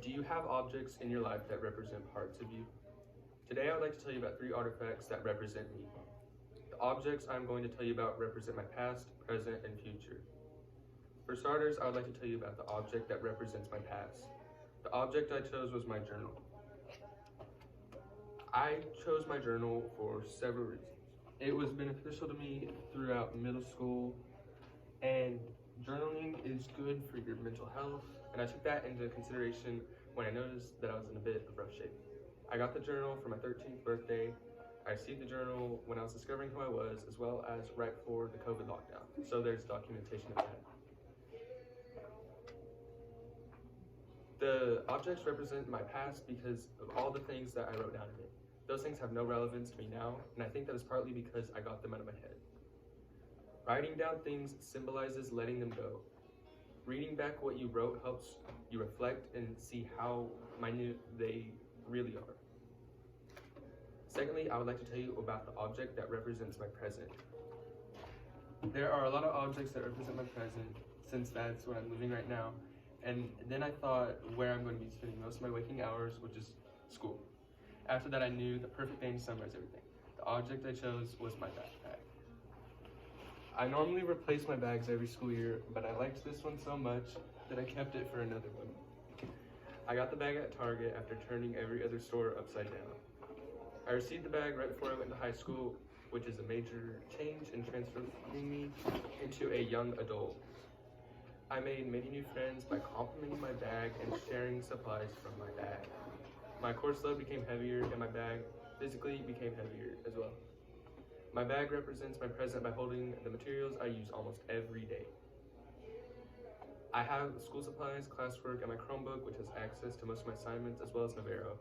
Do you have objects in your life that represent parts of you? Today I would like to tell you about 3 artifacts that represent me. The objects I'm going to tell you about represent my past, present, and future. For starters, I would like to tell you about the object that represents my past. The object I chose was my journal. I chose my journal for several reasons. It was beneficial to me throughout middle school, and journaling is good for your mental health, and I took that into consideration when I noticed that I was in a bit of rough shape. I got the journal for my 13th birthday. I received the journal when I was discovering who I was, as well as right before the COVID lockdown. So there's documentation of that. The objects represent my past because of all the things that I wrote down in it. Those things have no relevance to me now, and I think that is partly because I got them out of my head. Writing down things symbolizes letting them go. Reading back what you wrote helps you reflect and see how minute they really are. Secondly, I would like to tell you about the object that represents my present. There are a lot of objects that represent my present, since that's what I'm living right now. And then I thought where I'm going to be spending most of my waking hours, which is school. After that, I knew the perfect thing to summarize everything. The object I chose was my backpack. I normally replace my bags every school year, but I liked this one so much that I kept it for another one. I got the bag at Target after turning every other store upside down. I received the bag right before I went to high school, which is a major change in transforming me into a young adult. I made many new friends by complimenting my bag and sharing supplies from my bag. My course load became heavier and my bag physically became heavier as well. My bag represents my present by holding the materials I use almost every day. I have school supplies, classwork, and my Chromebook, which has access to most of my assignments, as well as Navarro.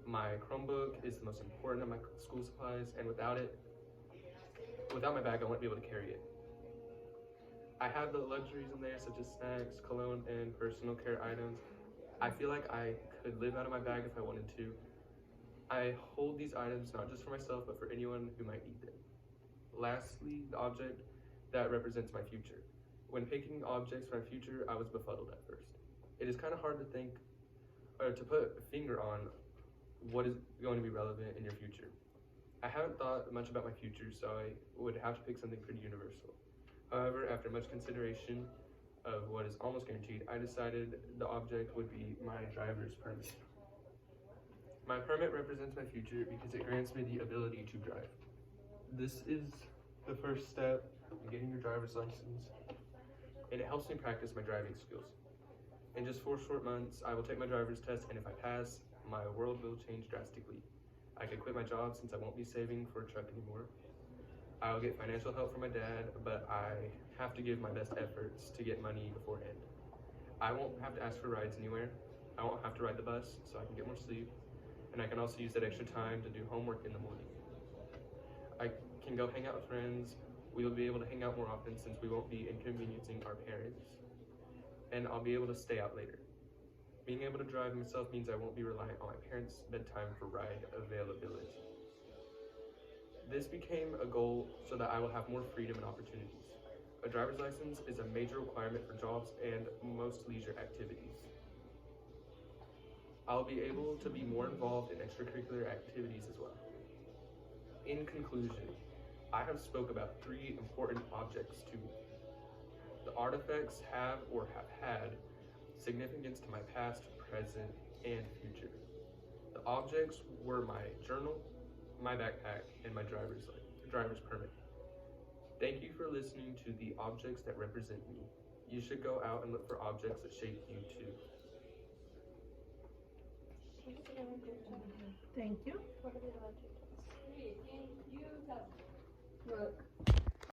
My Chromebook is the most important of my school supplies, and without my bag, I wouldn't be able to carry it. I have the luxuries in there, such as snacks, cologne, and personal care items. I feel like I could live out of my bag if I wanted to. I hold these items not just for myself, but for anyone who might need them. Lastly, the object that represents my future. When picking objects for my future, I was befuddled at first. It is kind of hard to think, or to put a finger on what is going to be relevant in your future. I haven't thought much about my future, so I would have to pick something pretty universal. However, after much consideration of what is almost guaranteed, I decided the object would be my driver's permit. My permit represents my future because it grants me the ability to drive. This is the first step in getting your driver's license, and it helps me practice my driving skills. In just 4 short months, I will take my driver's test, and if I pass, my world will change drastically. I can quit my job since I won't be saving for a truck anymore. I will get financial help from my dad, but I have to give my best efforts to get money beforehand. I won't have to ask for rides anywhere. I won't have to ride the bus, so I can get more sleep, and I can also use that extra time to do homework in the morning. I can go hang out with friends. We will be able to hang out more often since we won't be inconveniencing our parents, and I'll be able to stay out later. Being able to drive myself means I won't be reliant on my parents' bedtime for ride availability. This became a goal so that I will have more freedom and opportunities. A driver's license is a major requirement for jobs and most leisure activities. I'll be able to be more involved in extracurricular activities as well. In conclusion, I have spoke about 3 important objects to me. The artifacts have or have had significance to my past, present, and future. The objects were my journal, my backpack, and my driver's permit. Thank you for listening to the objects that represent me. You should go out and look for objects that shape you too. Thank you. Look.